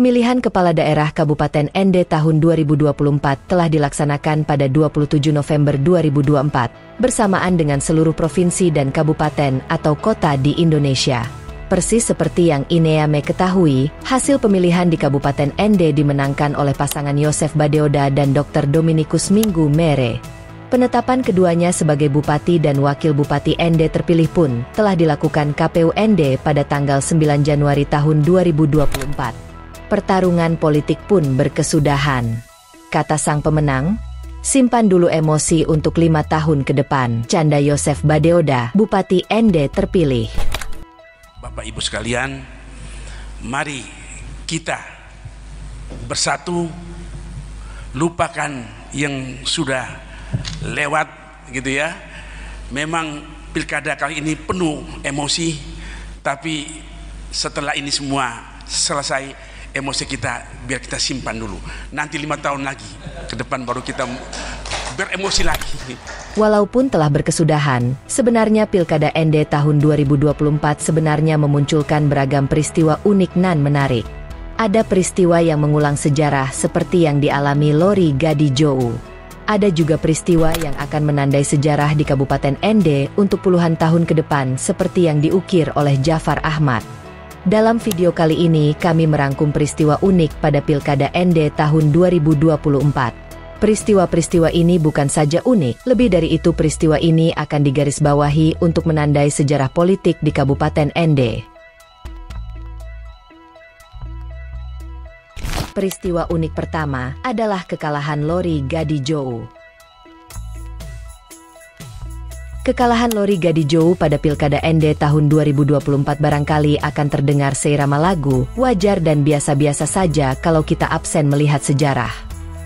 Pemilihan Kepala Daerah Kabupaten Ende tahun 2024 telah dilaksanakan pada 27 November 2024, bersamaan dengan seluruh provinsi dan kabupaten atau kota di Indonesia. Persis seperti yang Ineame ketahui, hasil pemilihan di Kabupaten Ende dimenangkan oleh pasangan Yosef Badeoda dan Dr. Dominikus Minggu Mere. Penetapan keduanya sebagai Bupati dan Wakil Bupati Ende terpilih pun telah dilakukan KPU Ende pada tanggal 9 Januari tahun 2024. Pertarungan politik pun berkesudahan. Kata sang pemenang, simpan dulu emosi untuk 5 tahun ke depan. Canda Yosef Badeoda, Bupati Ende terpilih. Bapak Ibu sekalian, mari kita bersatu, lupakan yang sudah lewat gitu ya. Memang pilkada kali ini penuh emosi, tapi setelah ini semua selesai, emosi kita biar kita simpan dulu. Nanti 5 tahun lagi ke depan baru kita beremosi lagi. Walaupun telah berkesudahan, sebenarnya Pilkada Ende tahun 2024 sebenarnya memunculkan beragam peristiwa unik dan menarik. Ada peristiwa yang mengulang sejarah seperti yang dialami Lori Gadijou. Ada juga peristiwa yang akan menandai sejarah di Kabupaten Ende untuk puluhan tahun ke depan seperti yang diukir oleh Jafar Ahmad. Dalam video kali ini kami merangkum peristiwa unik pada Pilkada Ende tahun 2024. Peristiwa-peristiwa ini bukan saja unik, lebih dari itu peristiwa ini akan digarisbawahi untuk menandai sejarah politik di Kabupaten Ende. Peristiwa unik pertama adalah kekalahan Lori Gadijou. Kekalahan Lori Gadijou pada Pilkada Ende tahun 2024 barangkali akan terdengar seirama lagu, wajar dan biasa-biasa saja kalau kita absen melihat sejarah.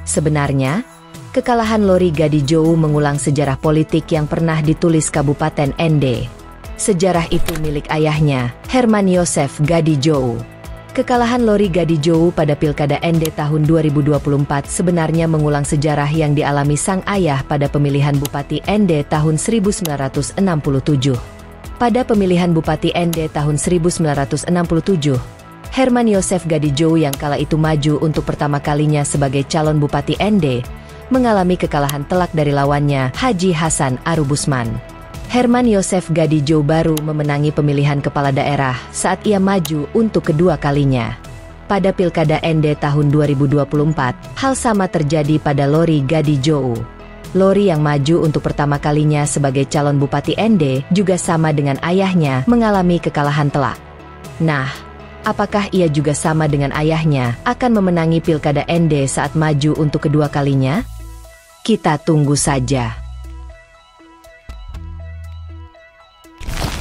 Sebenarnya, kekalahan Lori Gadijou mengulang sejarah politik yang pernah ditulis Kabupaten Ende. Sejarah itu milik ayahnya, Herman Yosef Gadijou. Kekalahan Lori Gadijou pada Pilkada Ende tahun 2024 sebenarnya mengulang sejarah yang dialami sang ayah pada pemilihan Bupati Ende tahun 1967. Pada pemilihan Bupati Ende tahun 1967, Herman Yosef Gadijou yang kala itu maju untuk pertama kalinya sebagai calon Bupati Ende, mengalami kekalahan telak dari lawannya, Haji Hasan Arubusman. Herman Yosef Gadijou baru memenangi pemilihan kepala daerah saat ia maju untuk kedua kalinya. Pada Pilkada Ende tahun 2024, hal sama terjadi pada Lori Gadijou. Lori yang maju untuk pertama kalinya sebagai calon Bupati Ende juga sama dengan ayahnya mengalami kekalahan telak. Nah, apakah ia juga sama dengan ayahnya akan memenangi Pilkada Ende saat maju untuk kedua kalinya? Kita tunggu saja.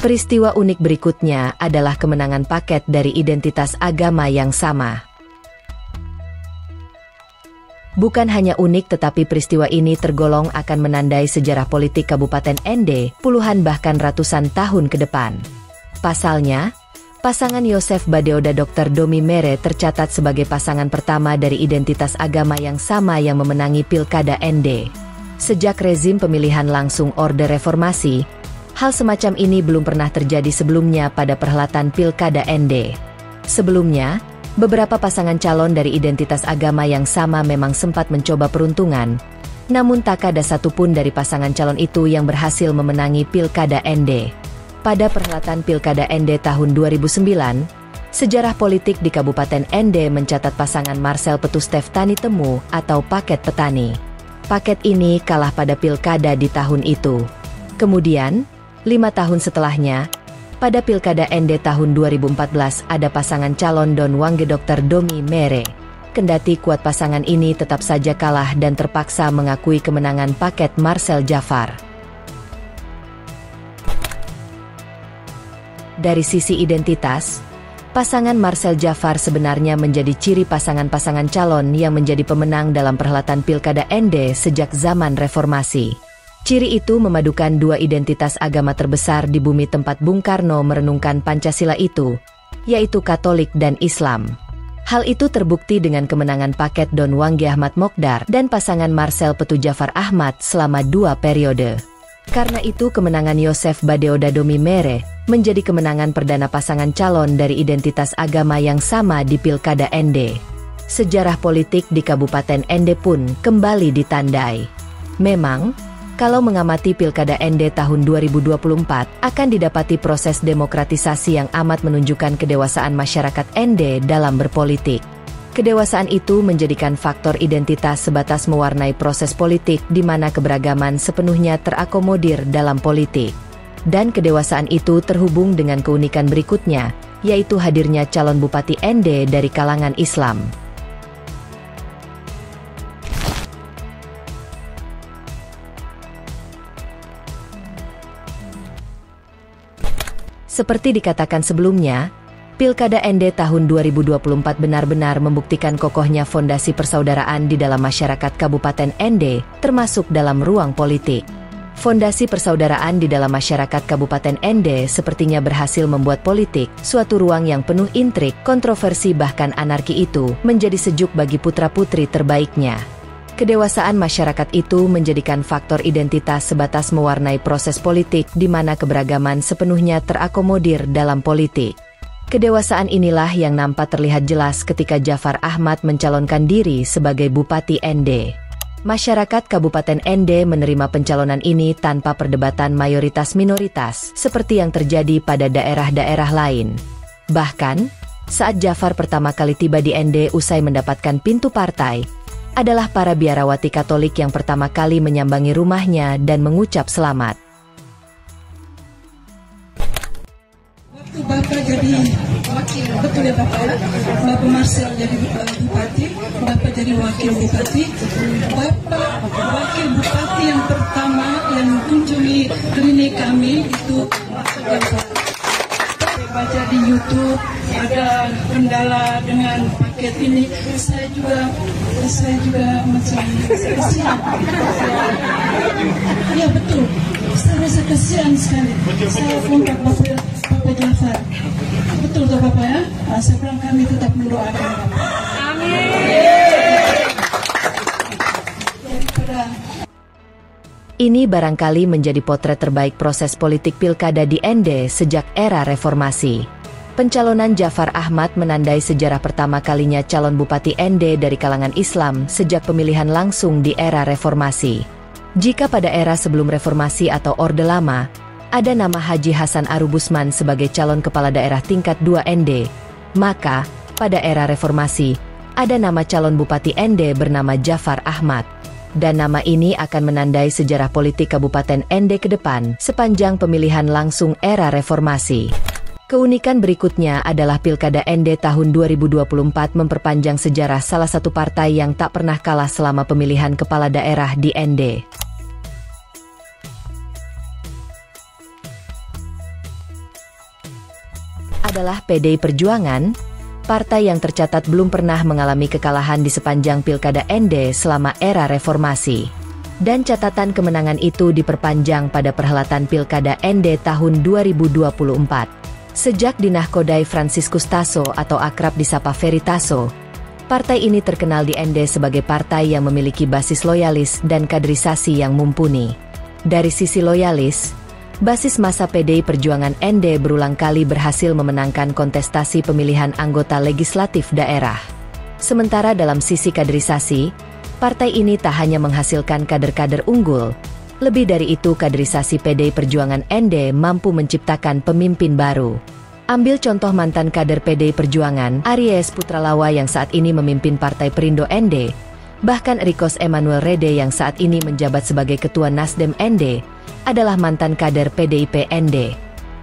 Peristiwa unik berikutnya adalah kemenangan paket dari identitas agama yang sama. Bukan hanya unik tetapi peristiwa ini tergolong akan menandai sejarah politik Kabupaten Ende puluhan bahkan ratusan tahun ke depan. Pasalnya, pasangan Yosef Badeoda Dr. Domi Mere tercatat sebagai pasangan pertama dari identitas agama yang sama yang memenangi Pilkada Ende. Sejak rezim pemilihan langsung Orde Reformasi, hal semacam ini belum pernah terjadi sebelumnya pada perhelatan Pilkada Ende. Sebelumnya, beberapa pasangan calon dari identitas agama yang sama memang sempat mencoba peruntungan, namun tak ada satupun dari pasangan calon itu yang berhasil memenangi Pilkada Ende. Pada perhelatan Pilkada Ende tahun 2009, sejarah politik di Kabupaten Ende mencatat pasangan Marcel Petustef Tani Temu atau Paket Petani. Paket ini kalah pada Pilkada di tahun itu. Kemudian, 5 tahun setelahnya, pada Pilkada Ende tahun 2014 ada pasangan calon Don Wangge Dr. Domi Mere. Kendati kuat pasangan ini tetap saja kalah dan terpaksa mengakui kemenangan paket Marcel Jafar. Dari sisi identitas, pasangan Marcel Jafar sebenarnya menjadi ciri pasangan-pasangan calon yang menjadi pemenang dalam perhelatan Pilkada Ende sejak zaman reformasi. Ciri itu memadukan dua identitas agama terbesar di bumi tempat Bung Karno merenungkan Pancasila itu, yaitu Katolik dan Islam. Hal itu terbukti dengan kemenangan paket Don Wangge Ahmad Mokdar dan pasangan Marcel Petu Jafar Ahmad selama 2 periode. Karena itu kemenangan Yosef Badeodadomi Mere menjadi kemenangan perdana pasangan calon dari identitas agama yang sama di Pilkada Ende. Sejarah politik di Kabupaten Ende pun kembali ditandai. Memang, kalau mengamati Pilkada Ende tahun 2024, akan didapati proses demokratisasi yang amat menunjukkan kedewasaan masyarakat Ende dalam berpolitik. Kedewasaan itu menjadikan faktor identitas sebatas mewarnai proses politik di mana keberagaman sepenuhnya terakomodir dalam politik. Dan kedewasaan itu terhubung dengan keunikan berikutnya, yaitu hadirnya calon Bupati Ende dari kalangan Islam. Seperti dikatakan sebelumnya, Pilkada Ende tahun 2024 benar-benar membuktikan kokohnya fondasi persaudaraan di dalam masyarakat Kabupaten Ende, termasuk dalam ruang politik. Fondasi persaudaraan di dalam masyarakat Kabupaten Ende sepertinya berhasil membuat politik, suatu ruang yang penuh intrik, kontroversi bahkan anarki itu, menjadi sejuk bagi putra-putri terbaiknya. Kedewasaan masyarakat itu menjadikan faktor identitas sebatas mewarnai proses politik di mana keberagaman sepenuhnya terakomodir dalam politik. Kedewasaan inilah yang nampak terlihat jelas ketika Jafar Ahmad mencalonkan diri sebagai Bupati Ende. Masyarakat Kabupaten Ende menerima pencalonan ini tanpa perdebatan mayoritas-minoritas, seperti yang terjadi pada daerah-daerah lain. Bahkan, saat Jafar pertama kali tiba di Ende usai mendapatkan pintu partai, adalah para biarawati Katolik yang pertama kali menyambangi rumahnya dan mengucap selamat. Bapak jadi wakil, betul ya Bapak ya? Bapak Marcel jadi bupati, Bapak jadi wakil bupati, Bapak wakil bupati yang pertama yang kunjungi klinik kami itu Bapak. Baca di YouTube ada kendala dengan paket ini, saya juga macam kasihan. Ya betul, saya rasa kasihan sekali. Saya kontak Bapak Jafar. Betul toh Bapak ya? Saya bilang kami tetap mendoakan Bapak. Ini barangkali menjadi potret terbaik proses politik pilkada di Ende sejak era reformasi. Pencalonan Jafar Ahmad menandai sejarah pertama kalinya calon Bupati Ende dari kalangan Islam sejak pemilihan langsung di era reformasi. Jika pada era sebelum reformasi atau Orde Lama, ada nama Haji Hasan Arubusman sebagai calon kepala daerah tingkat 2 Ende, maka, pada era reformasi, ada nama calon Bupati Ende bernama Jafar Ahmad. Dan nama ini akan menandai sejarah politik Kabupaten Ende ke depan sepanjang pemilihan langsung era reformasi. Keunikan berikutnya adalah Pilkada Ende tahun 2024 memperpanjang sejarah salah satu partai yang tak pernah kalah selama pemilihan kepala daerah di Ende. Adalah PDI Perjuangan, partai yang tercatat belum pernah mengalami kekalahan di sepanjang Pilkada Ende selama era reformasi. Dan catatan kemenangan itu diperpanjang pada perhelatan Pilkada Ende tahun 2024. Sejak dinahkodai Franciscus Tasso atau akrab disapa Ferry Tasso, partai ini terkenal di Ende sebagai partai yang memiliki basis loyalis dan kaderisasi yang mumpuni. Dari sisi loyalis, basis massa PDI Perjuangan Ende berulang kali berhasil memenangkan kontestasi pemilihan anggota legislatif daerah. Sementara dalam sisi kaderisasi, partai ini tak hanya menghasilkan kader-kader unggul, lebih dari itu kaderisasi PDI Perjuangan Ende mampu menciptakan pemimpin baru. Ambil contoh mantan kader PDI Perjuangan, Aries Putralawa yang saat ini memimpin Partai Perindo Ende, bahkan Rikos Emmanuel Rede yang saat ini menjabat sebagai Ketua Nasdem Ende, adalah mantan kader PDIP Ende.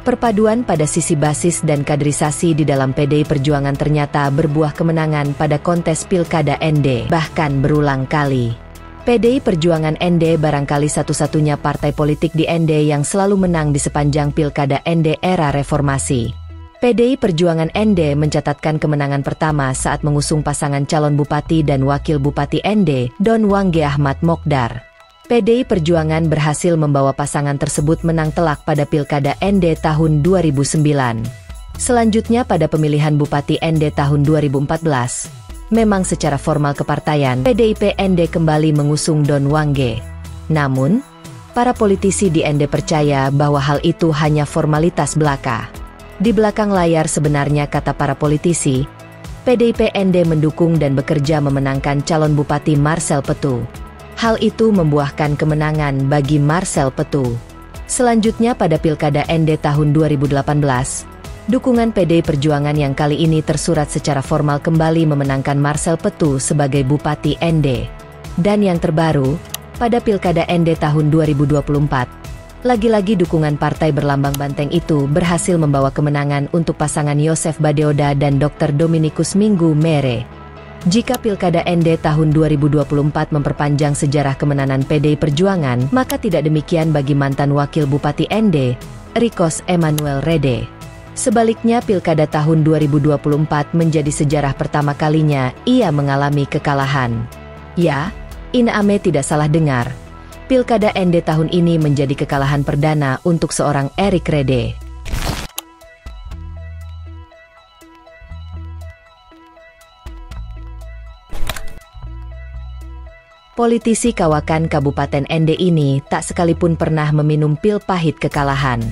Perpaduan pada sisi basis dan kaderisasi di dalam PDI Perjuangan ternyata berbuah kemenangan pada kontes Pilkada Ende, bahkan berulang kali. PDI Perjuangan Ende barangkali satu-satunya partai politik di Ende yang selalu menang di sepanjang Pilkada Ende era reformasi. PDI Perjuangan Ende mencatatkan kemenangan pertama saat mengusung pasangan calon bupati dan wakil bupati Ende, Don Wangge Ahmad Mokdar. PDI Perjuangan berhasil membawa pasangan tersebut menang telak pada Pilkada Ende tahun 2009. Selanjutnya pada pemilihan Bupati Ende tahun 2014, memang secara formal kepartaian, PDIP Ende kembali mengusung Don Wangge. Namun, Para politisi di ND percaya bahwa hal itu hanya formalitas belaka. Di belakang layar sebenarnya, kata para politisi, PDIP ND mendukung dan bekerja memenangkan calon Bupati Marcel Petu. Hal itu membuahkan kemenangan bagi Marcel Petu. Selanjutnya pada Pilkada ND tahun 2018, dukungan PDI Perjuangan yang kali ini tersurat secara formal kembali memenangkan Marcel Petu sebagai Bupati ND. Dan yang terbaru, pada Pilkada ND tahun 2024, lagi-lagi dukungan partai berlambang banteng itu berhasil membawa kemenangan untuk pasangan Yosef Badeoda dan Dr. Dominikus Minggu Mere. Jika Pilkada ND tahun 2024 memperpanjang sejarah kemenangan PDI Perjuangan, maka tidak demikian bagi mantan Wakil Bupati ND, Rikos Emmanuel Rede. Sebaliknya, Pilkada tahun 2024 menjadi sejarah pertama kalinya ia mengalami kekalahan. Ya, Ine-Ame tidak salah dengar. Pilkada ND tahun ini menjadi kekalahan perdana untuk seorang Erik Rede. Politisi kawakan Kabupaten ND ini tak sekalipun pernah meminum pil pahit kekalahan.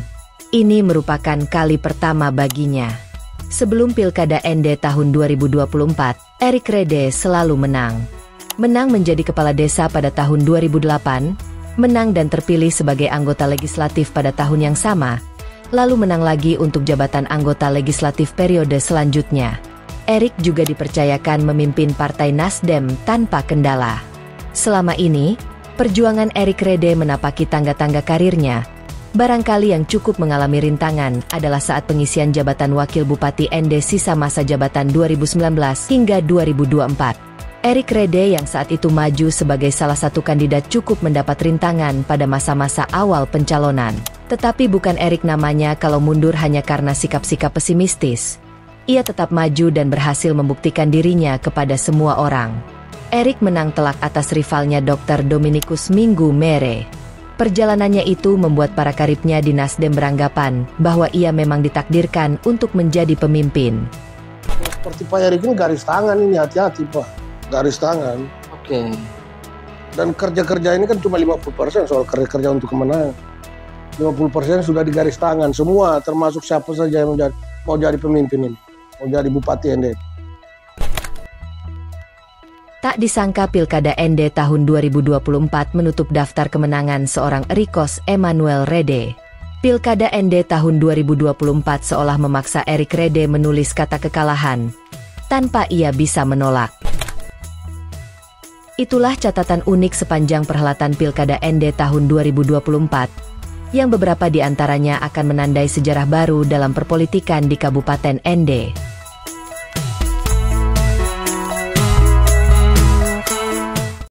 Ini merupakan kali pertama baginya. Sebelum Pilkada ND tahun 2024, Erik Rede selalu menang. Menang menjadi kepala desa pada tahun 2008, menang dan terpilih sebagai anggota legislatif pada tahun yang sama, lalu menang lagi untuk jabatan anggota legislatif periode selanjutnya. Erik juga dipercayakan memimpin Partai Nasdem tanpa kendala. Selama ini, perjuangan Erik Rede menapaki tangga-tangga karirnya. Barangkali yang cukup mengalami rintangan adalah saat pengisian jabatan Wakil Bupati ND sisa masa jabatan 2019 hingga 2024. Erik Rede yang saat itu maju sebagai salah satu kandidat cukup mendapat rintangan pada masa-masa awal pencalonan. Tetapi bukan Erik namanya kalau mundur hanya karena sikap-sikap pesimistis. Ia tetap maju dan berhasil membuktikan dirinya kepada semua orang. Erik menang telak atas rivalnya Dr. Dominikus Minggu Mere. Perjalanannya itu membuat para karibnya di Nasdem beranggapan bahwa ia memang ditakdirkan untuk menjadi pemimpin. Seperti Pak Erik ini garis tangan ini, hati-hati Pak. Garis tangan. Oke. Dan kerja-kerja ini kan cuma 50% soal kerja untuk kemenangan. 50% sudah di garis tangan semua, termasuk siapa saja yang mau jadi pemimpin ini, mau jadi Bupati ND. Tak disangka Pilkada ND tahun 2024 menutup daftar kemenangan seorang Rikos Emmanuel Rede. Pilkada ND tahun 2024 seolah memaksa Erik Rede menulis kata kekalahan, tanpa ia bisa menolak. Itulah catatan unik sepanjang perhelatan Pilkada ND tahun 2024, yang beberapa di antaranya akan menandai sejarah baru dalam perpolitikan di Kabupaten ND.